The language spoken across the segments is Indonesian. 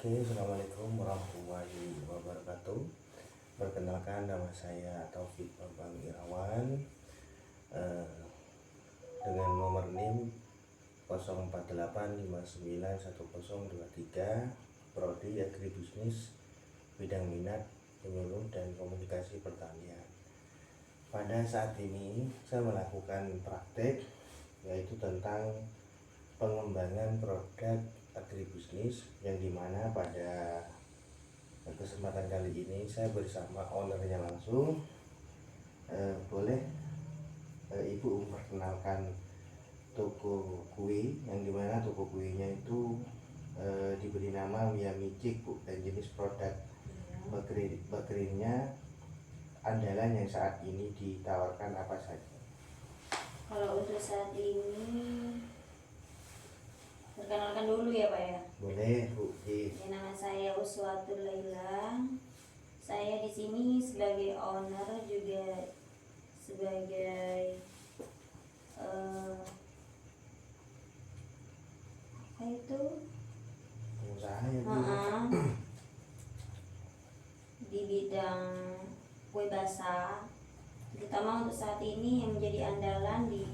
Oke, assalamualaikum warahmatullahi wabarakatuh. Perkenalkan, nama saya Taufik Bambang Irawan, eh, dengan nomor NIM 0485910023, Prodi Agribisnis, bidang minat, penyuluh dan komunikasi pertanian. Pada saat ini saya melakukan praktek, yaitu tentang pengembangan produk agribisnis, yang dimana pada kesempatan kali ini saya bersama ownernya langsung. Boleh Ibu memperkenalkan toko kue, yang dimana toko kuenya itu diberi nama Miami Cake, Bu, dan jenis produk bakerynya andalan yang saat ini ditawarkan apa saja? Kalau untuk saat ini perkenalkan dulu ya Pak ya. Boleh, Bu. Ya, nama saya Uswatul Laila. Saya di sini sebagai owner, juga sebagai apa itu? Pengusaha ya, Bu. Di bidang kue basah, terutama untuk saat ini yang menjadi andalan di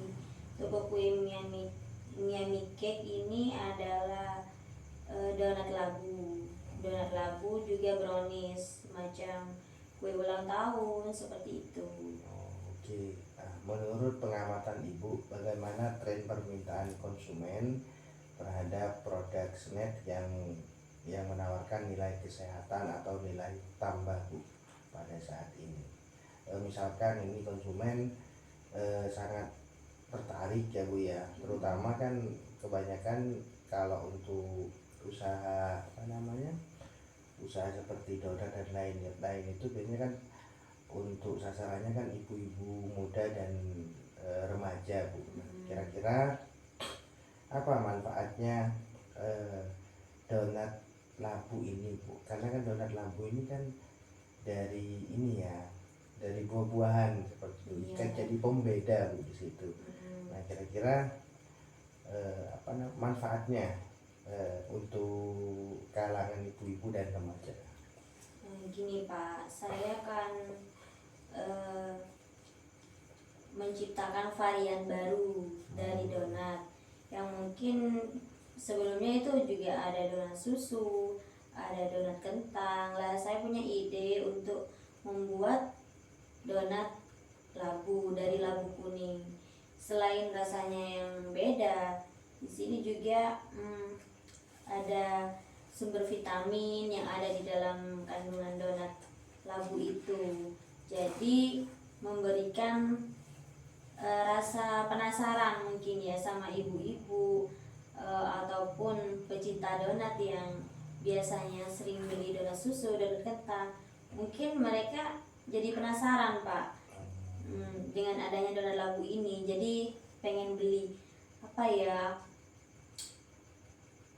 toko kue Miami Cake ini adalah donat labu, juga brownies, semacam kue ulang tahun seperti itu. Oke. Nah, menurut pengamatan Ibu, bagaimana tren permintaan konsumen terhadap produk snack yang menawarkan nilai kesehatan atau nilai tambah, Bu, pada saat ini? Misalkan ini konsumen sangat tertarik ya, Bu ya, terutama kan kebanyakan kalau untuk usaha usaha seperti donat dan lain-lain itu biasanya kan untuk sasarannya kan ibu-ibu muda dan remaja, Bu. Kira-kira apa manfaatnya donat labu ini, Bu? Karena kan donat labu ini kan dari ini ya, dari buah-buahan seperti itu, kan jadi pembeda, Bu, di situ. Nah, kira-kira manfaatnya untuk kalangan ibu-ibu dan remaja? Gini Pak, saya kan menciptakan varian baru dari donat, yang mungkin sebelumnya itu juga ada donat susu, ada donat kentang. Lah saya punya ide untuk membuat donat labu dari labu kuning. Selain rasanya yang beda, di sini juga ada sumber vitamin yang ada di dalam kandungan donat labu itu. Jadi memberikan rasa penasaran mungkin ya sama ibu-ibu ataupun pecinta donat yang biasanya sering beli donat susu, donat kentang. Mungkin mereka jadi penasaran Pak, dengan adanya donat labu ini. Jadi pengen beli kayak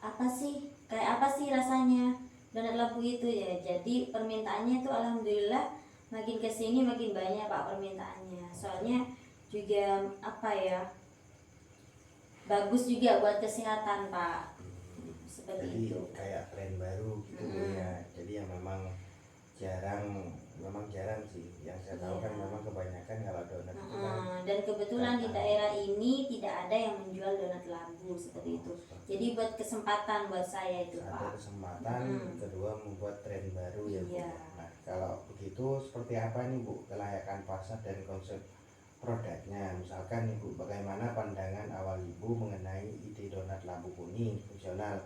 apa sih rasanya donat labu itu ya. Jadi permintaannya itu alhamdulillah makin kesini makin banyak Pak permintaannya. Soalnya juga bagus juga buat kesehatan Pak. Seperti Jadi itu. kayak tren baru gitu, Bu, ya. Jadi yang memang jarang sih. Yang saya tahu kan memang kebanyakan kalau donat itu kan. Dan kebetulan di daerah ini tidak ada yang menjual donat labu seperti itu. Jadi buat kesempatan buat saya itu Pak. Ada kesempatan, kedua membuat tren baru ya, Bu. Iya. Nah, kalau begitu seperti apa nih, Bu, kelayakan pasar dan konsep produknya? Misalkan nih, Bu, bagaimana pandangan awal Ibu mengenai ide donat labu kuning fungsional,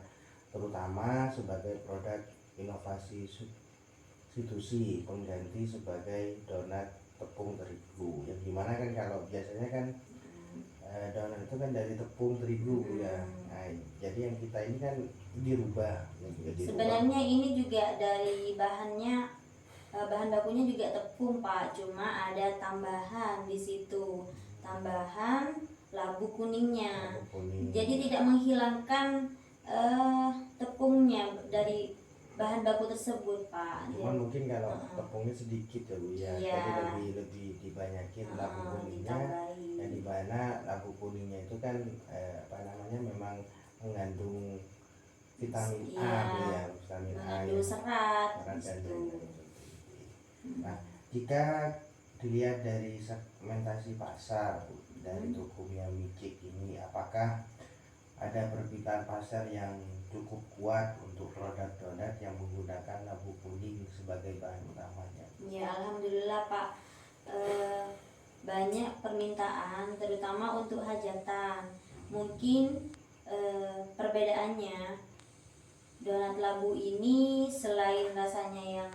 terutama sebagai produk inovasi substitusi pengganti sebagai donat tepung terigu, yang dimana kan kalau biasanya kan donat itu kan dari tepung terigu, Bu, ya. Nah, jadi yang kita ini kan dirubah. Sebenarnya ini juga dari bahan bakunya juga tepung Pak, cuma ada tambahan di situ, tambahan labu kuningnya. Jadi tidak menghilangkan tepungnya dari bahan baku tersebut Pak. Cuman mungkin kalau tepungnya sedikit ya, Bu, ya. Iya. Jadi lebih dibanyakin labu kuningnya, yang dimana labu kuningnya itu kan memang mengandung vitamin A Iya, Bu ya, vitamin A mengandung yang serat serat dan gitu. lain-lain. Nah, jika dilihat dari segmentasi pasar Bu, dari toko Miyamicik ini, apakah ada permintaan pasar yang cukup kuat untuk produk donat yang menggunakan labu kuning sebagai bahan utamanya? Ya, alhamdulillah Pak. Banyak permintaan terutama untuk hajatan. Mungkin perbedaannya donat labu ini selain rasanya yang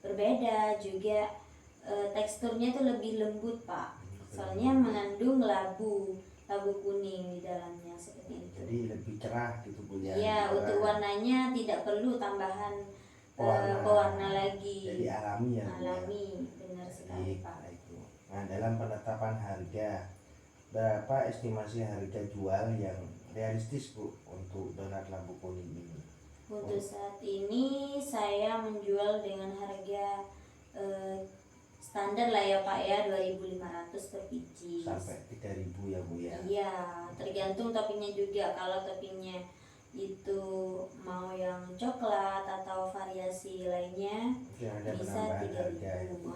berbeda juga teksturnya itu lebih lembut Pak. Soalnya mengandung labu kuning di dalamnya seperti itu. Jadi lebih cerah gitu Bu ya. Iya, untuk Warna warnanya tidak perlu tambahan pewarna. pewarna lagi. Jadi alami ya Bu ya. Alami, benar sekali Pak. Baik Bu. Nah, dalam penetapan harga, berapa estimasi harga jual yang realistis Bu untuk donat labu kuning ini? Untuk saat ini saya menjual dengan harga standar lah ya Pak ya, 2.500 per biji. Sampai 3.000 ya Bu ya. Iya, tergantung toppingnya juga. Kalau toppingnya itu mau yang coklat atau variasi lainnya Mungkin ada bisa penambahan harga 3.000. ya Bu.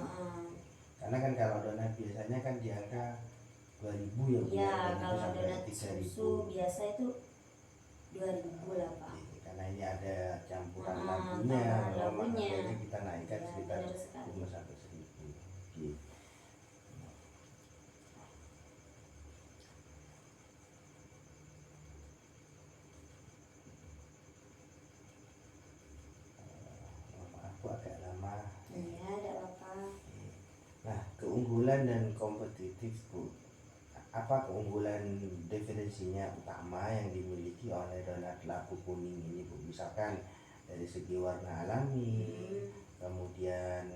Karena kan kalau donat biasanya kan di angka 2.000 ya Bu Ya, 2.000 kalau sampai donat 3.000. susu biasa itu 2.000 lah Pak. Karena ini ada campuran tambahan labunya, labunya. makanya kita naikkan Ya, sekitar benar sekali. 5 sampai 1.000. Oke. Maaf Bu, agak lama. Iya, ada apa? Nah, keunggulan dan kompetitif Bu. Apa keunggulan definisinya utama yang dimiliki oleh donat labu kuning ini Bu? Misalkan dari segi warna alami, kemudian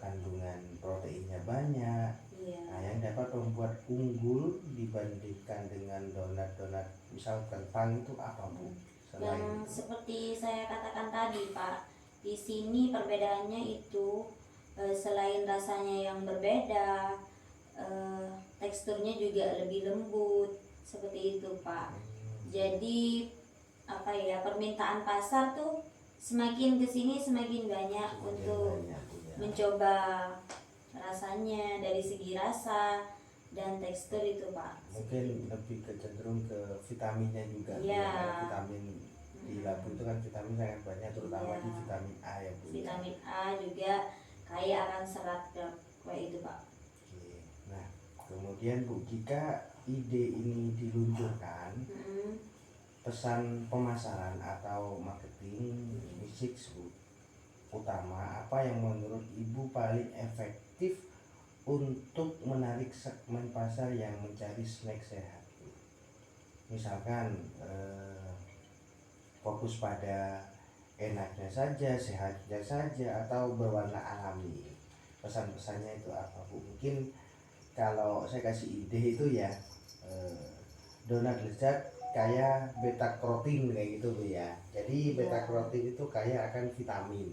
kandungan proteinnya banyak. Iya. Nah, yang dapat membuat unggul dibandingkan dengan donat-donat misal kentang itu apa Bu? Yang seperti saya katakan tadi Pak, di sini perbedaannya itu selain rasanya yang berbeda, teksturnya juga lebih lembut seperti itu Pak. Jadi apa ya, permintaan pasar tuh semakin kesini semakin banyak untuk mencoba rasanya dari segi rasa dan tekstur itu Pak. Mungkin lebih cenderung ke vitaminnya juga Bu, Iya. ya. Vitamin di labu itu kan vitamin sangat banyak, terutama Iya. di vitamin A ya Bu. Vitamin A juga kaya akan serat kayak itu Pak. Oke. Nah, kemudian Bu, jika ide ini diluncurkan, pesan pemasaran atau marketing fisik Bu, utama apa yang menurut Ibu paling efektif untuk menarik segmen pasar yang mencari snack sehat? Misalkan fokus pada enaknya saja, sehatnya saja, atau berwarna alami. Pesan-pesannya itu apa Bu? Mungkin kalau saya kasih ide itu ya, donat lezat kaya beta karotin kayak gitu Bu ya. Jadi beta karotin itu kaya akan vitamin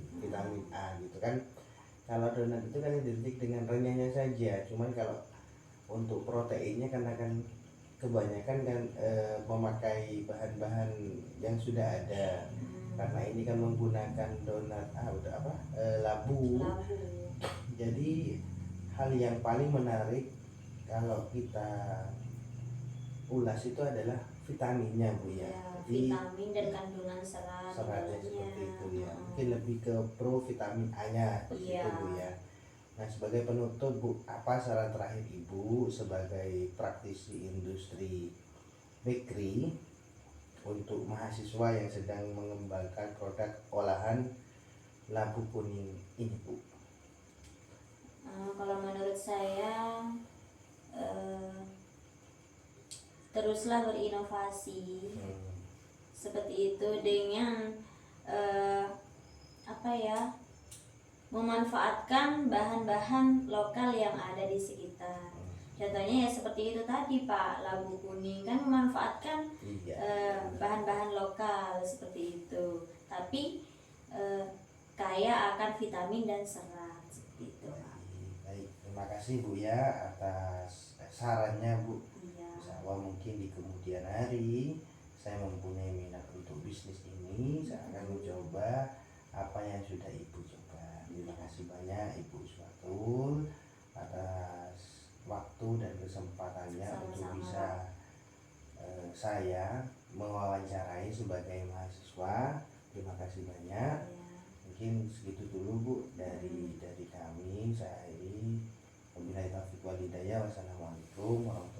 A gitu kan. Kalau donat itu kan identik dengan renyahnya saja, cuman kalau untuk proteinnya kan akan kebanyakan kan memakai bahan-bahan yang sudah ada. Karena ini kan menggunakan donat labu. Jadi hal yang paling menarik kalau kita ulas itu adalah vitaminnya Bu ya. Jadi vitamin dan kandungan serat seratnya seperti itu ya. Mungkin lebih ke pro vitamin A-nya seperti itu Bu ya. Nah, sebagai penutup Bu, apa saran terakhir Ibu sebagai praktisi industri bakery untuk mahasiswa yang sedang mengembangkan produk olahan labu kuning ini Bu? Kalau menurut saya teruslah berinovasi seperti itu dengan memanfaatkan bahan-bahan lokal yang ada di sekitar. Contohnya ya seperti itu tadi Pak, labu kuning kan memanfaatkan bahan-bahan lokal seperti itu, tapi kaya akan vitamin dan serat seperti itu Pak. Baik, terima kasih Bu ya atas sarannya Bu. Iya. Insya Allah mungkin di kemudian hari saya mempunyai minat untuk bisnis ini, saya akan mencoba apa yang sudah Ibu coba. Terima kasih banyak Ibu Iswatul atas waktu dan kesempatannya untuk Sama-sama. bisa saya mewawancarai sebagai mahasiswa. Terima kasih banyak. Ya. Mungkin segitu dulu Bu dari kami. Saya ini wabillahi taufiq wal hidayah. Wassalamualaikum warahmatullahi wabarakatuh.